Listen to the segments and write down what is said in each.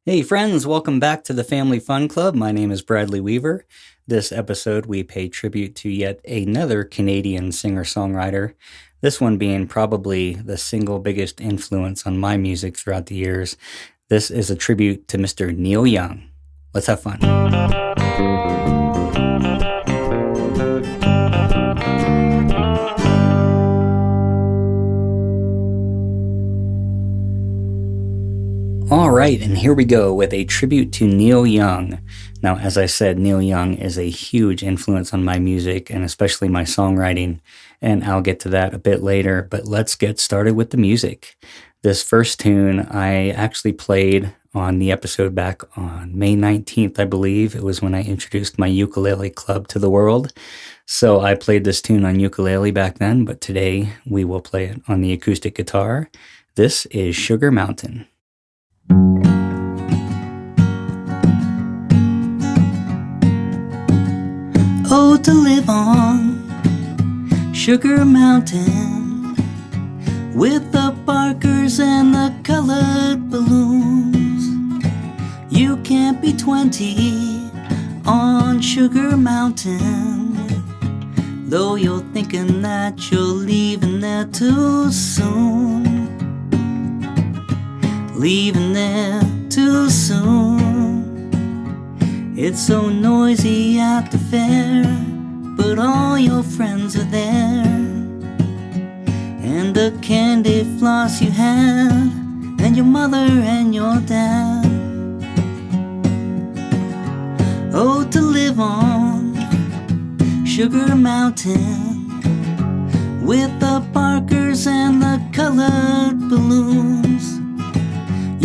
Hey friends, welcome back to the Family Fun Club. My name is Bradley Weaver. This episode, we pay tribute to yet another Canadian singer-songwriter, this one being probably the single biggest influence on my music throughout the years. This is a tribute to Mr. Neil Young. Let's have fun. All right, and here we go with a tribute to Neil Young. Now, as I said, Neil Young is a huge influence on my music and especially my songwriting, and I'll get to that a bit later, but let's get started with the music. This first tune I actually played on the episode back on May 19th, I believe. It was when I introduced my ukulele club to the world. So I played this tune on ukulele back then, but today we will play it on the acoustic guitar. This is Sugar Mountain. Oh, to live on Sugar Mountain with the barkers and the colored balloons. You can't be 20 on Sugar Mountain, though you're thinking that you're leaving there too soon. Leaving there too soon. It's so noisy at the fair, but all your friends are there. And the candy floss you had, and your mother and your dad. Oh, to live on Sugar Mountain with the barkers and the colored balloons.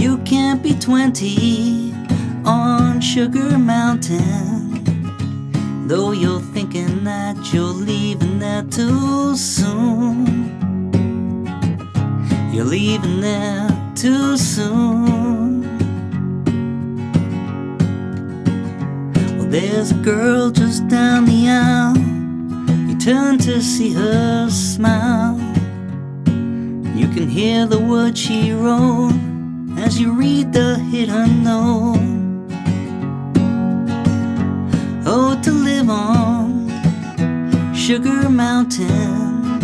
You can't be 20 on Sugar Mountain, though you're thinking that you're leaving there too soon. You're leaving there too soon. Well, there's a girl just down the aisle. You turn to see her smile. You can hear the words she wrote as you read the hit unknown. Oh, to live on Sugar Mountain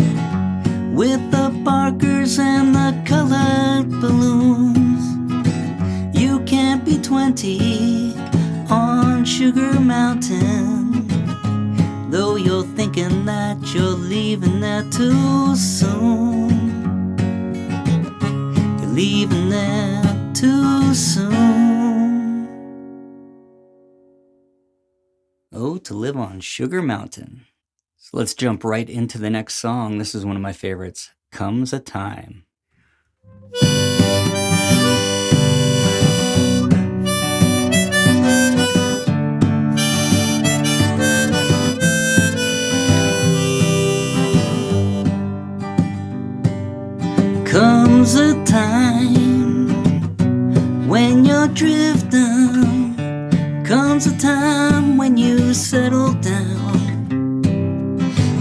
with the barkers and the colored balloons. You can't be 20 on Sugar Mountain, though you're thinking that you're leaving there too soon. You're leaving there too soon. Oh, to live on Sugar Mountain. So let's jump right into the next song. This is one of my favorites, Comes a Time. Comes a time when you're drifting. Comes a time when you settle down.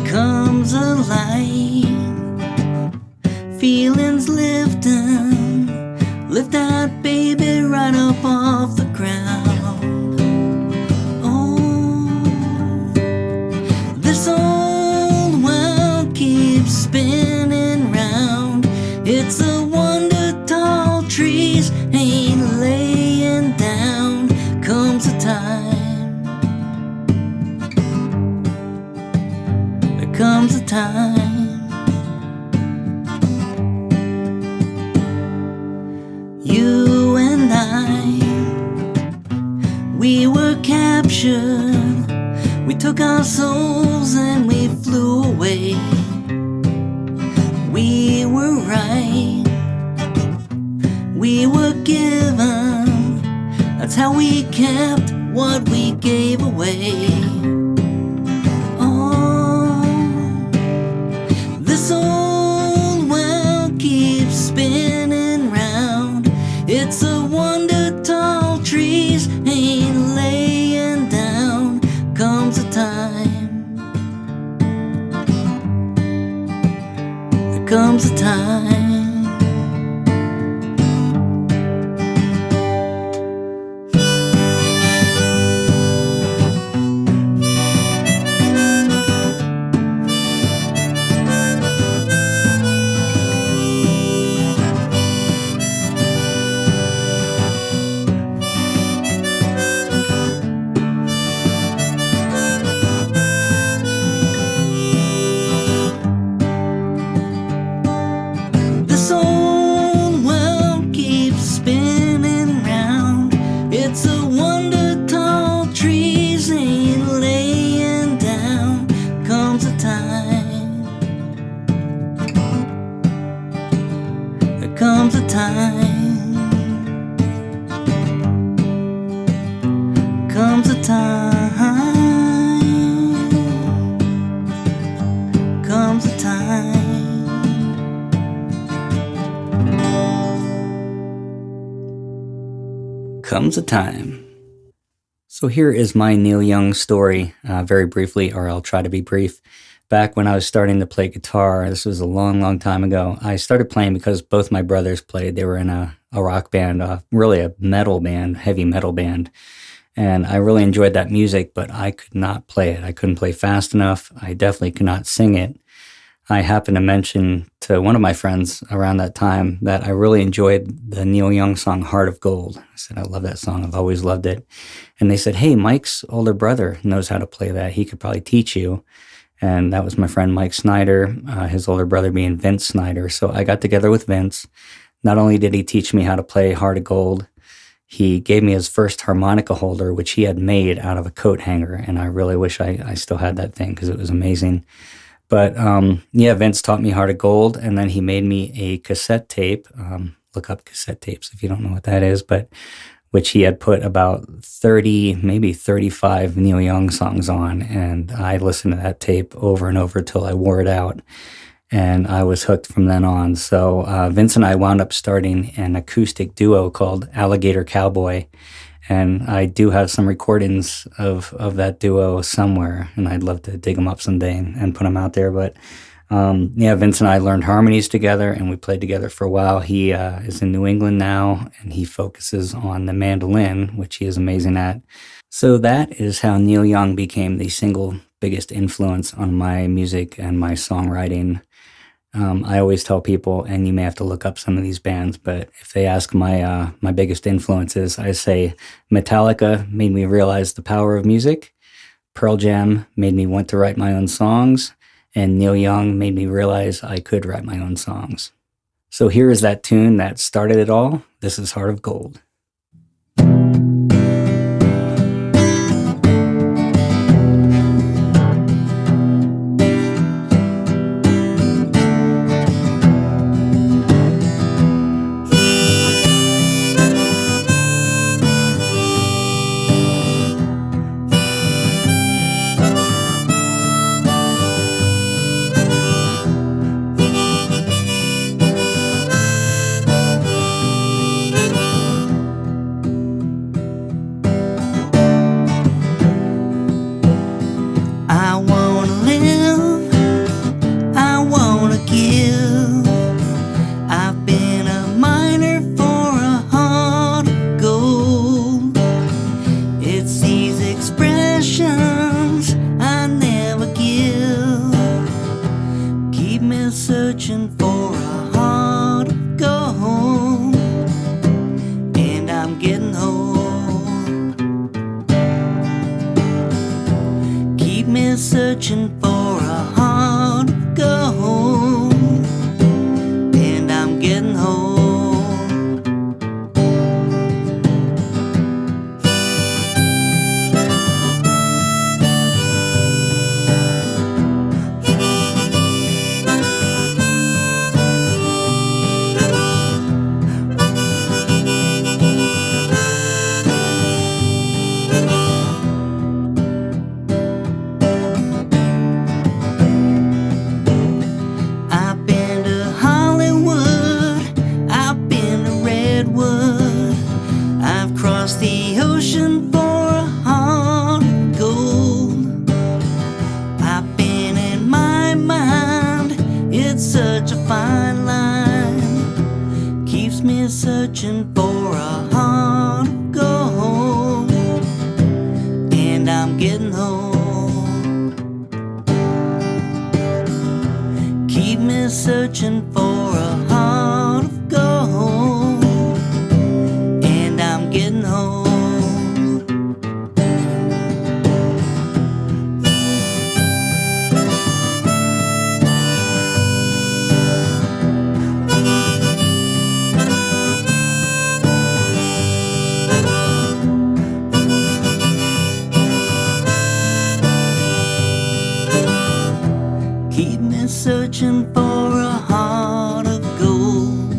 Comes a light, feelings lifting. Lift that baby right up off the ground. Oh, this old world keeps spinning round. It's a wonder tall trees ain't laying down. Comes a time, there comes a time. You and I, we were captured. We took our souls and we flew away. We were right, we were given. That's how we kept what we gave away. Oh, this old world keeps spinning round. It's a wonder tall trees ain't laying down. Comes a time, there comes a time. Comes a time, comes a time. Comes a time. So here is my Neil Young story, very briefly, or I'll try to be brief. Back when I was starting to play guitar, this was a long, long time ago, I started playing because both my brothers played. They were in a rock band, really a metal band, heavy metal band. And I really enjoyed that music, but I could not play it. I couldn't play fast enough. I definitely could not sing it. I happened to mention to one of my friends around that time that I really enjoyed the Neil Young song Heart of Gold. I said, I love that song. I've always loved it. And they said, hey, Mike's older brother knows how to play that. He could probably teach you. And that was my friend Mike Snyder, his older brother being Vince Snyder. So I got together with Vince. Not only did he teach me how to play Heart of Gold, he gave me his first harmonica holder, which he had made out of a coat hanger. And I really wish I still had that thing because it was amazing. But yeah, Vince taught me Heart of Gold, and then he made me a cassette tape. Look up cassette tapes if you don't know what that is, but which he had put about 30, maybe 35 Neil Young songs on. And I listened to that tape over and over till I wore it out. And I was hooked from then on. So Vince and I wound up starting an acoustic duo called Alligator Cowboy. And I do have some recordings of that duo somewhere, and I'd love to dig them up someday and put them out there. But yeah, Vince and I learned harmonies together, and we played together for a while. He is in New England now, and he focuses on the mandolin, which he is amazing at. So that is how Neil Young became the single biggest influence on my music and my songwriting. I always tell people, and you may have to look up some of these bands, but if they ask my biggest influences, I say Metallica made me realize the power of music, Pearl Jam made me want to write my own songs, and Neil Young made me realize I could write my own songs. So here is that tune that started it all. This is Heart of Gold. Searching for a heart of gold, and I'm getting home. Keep me searching for a heart of gold, and I'm getting home. The ocean for a heart of gold. I've been in my mind, it's such a fine line, keeps me searching for a heart of gold, and I'm getting home. Keep me searching for a heart of gold, and I'm getting home. Keep me searching for a heart of gold.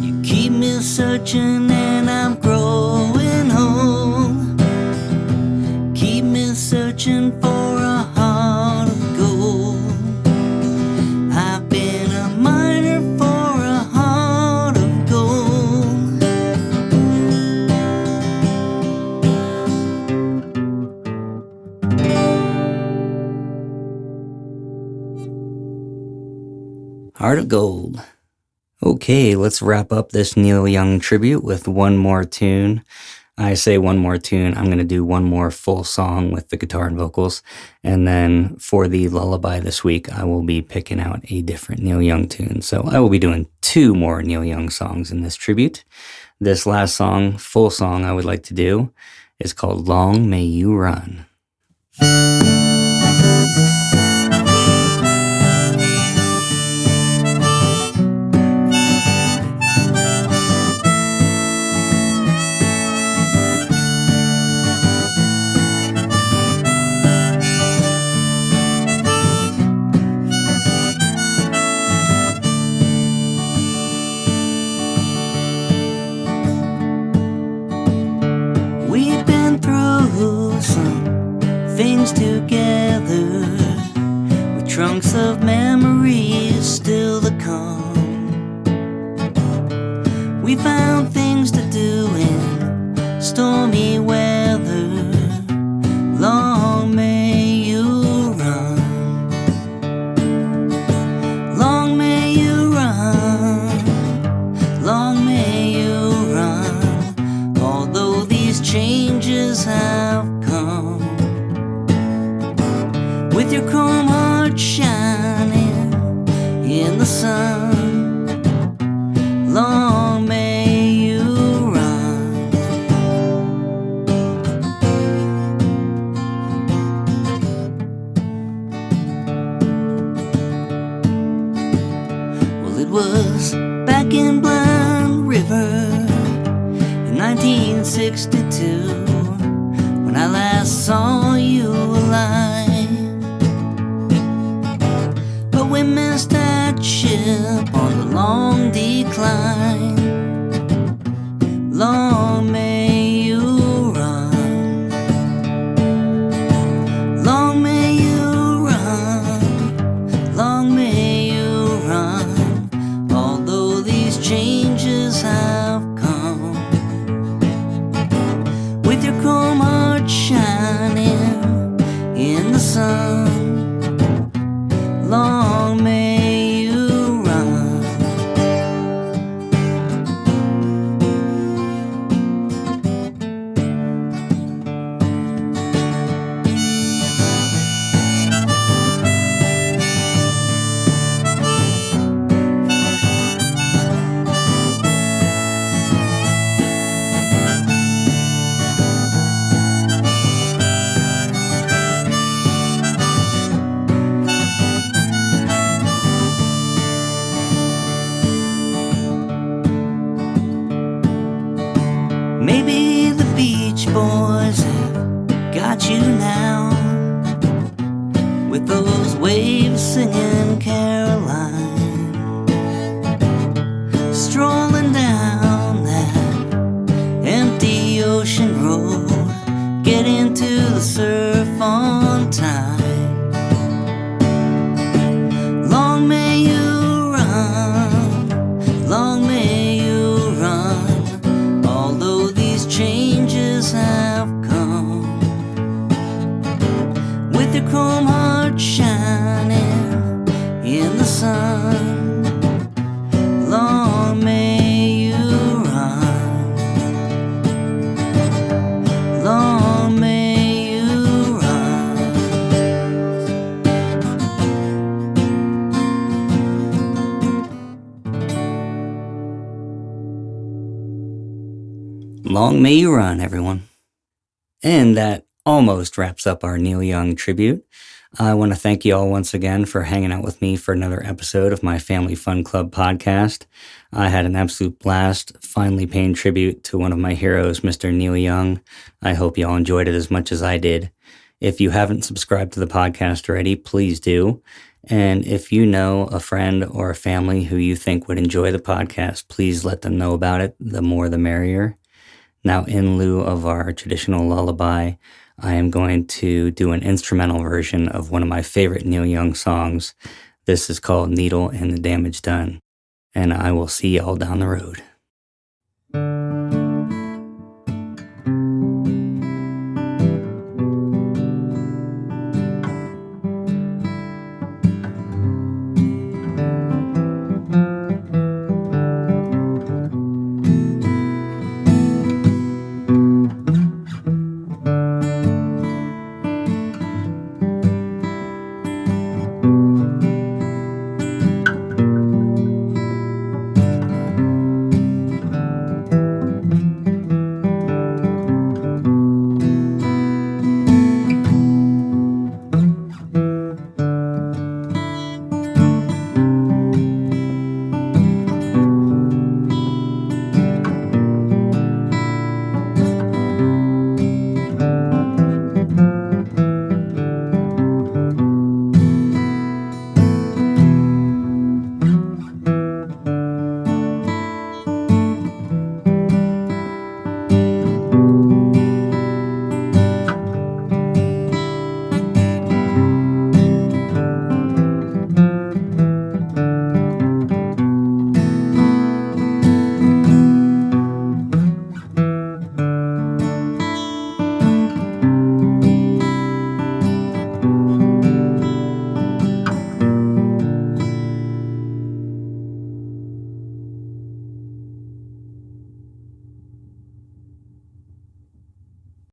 You keep me searching and I'm growing old. Heart of Gold. Okay, let's wrap up this Neil Young tribute with one more tune. I say one more tune, I'm going to do one more full song with the guitar and vocals. And then for the lullaby this week, I will be picking out a different Neil Young tune. So I will be doing 2 more Neil Young songs in this tribute. This last song, full song I would like to do, is called Long May You Run. Some things together with trunks of memories still to come. We found things to do in stormy weather. Long may you run. Long may you run. Long may you run. Although these changes have with your chrome heart shining in the sun, long may you run. Well, it was back in Blind River in 1962 when I last saw you alive. But we missed that ship on the long decline. Long may you run. Long may you run. Long may you run. Although these changes have come, with your chrome heart shining in the sun, long may you run. Maybe the Beach Boys have got you now, with those waves singing Caroline, strolling down that empty ocean road, getting to the surf on time. Long may you run, long may you run, although these changes have come, with your chrome heart shining in the sun. Long may you run. Long may you run. Long may you run, everyone. And that almost wraps up our Neil Young tribute. I want to thank you all once again for hanging out with me for another episode of my Family Fun Club podcast. I had an absolute blast finally paying tribute to one of my heroes, Mr. Neil Young. I hope you all enjoyed it as much as I did. If you haven't subscribed to the podcast already, please do. And if you know a friend or a family who you think would enjoy the podcast, please let them know about it. The more the merrier. Now, in lieu of our traditional lullaby, I am going to do an instrumental version of one of my favorite Neil Young songs. This is called Needle and the Damage Done. And I will see y'all down the road.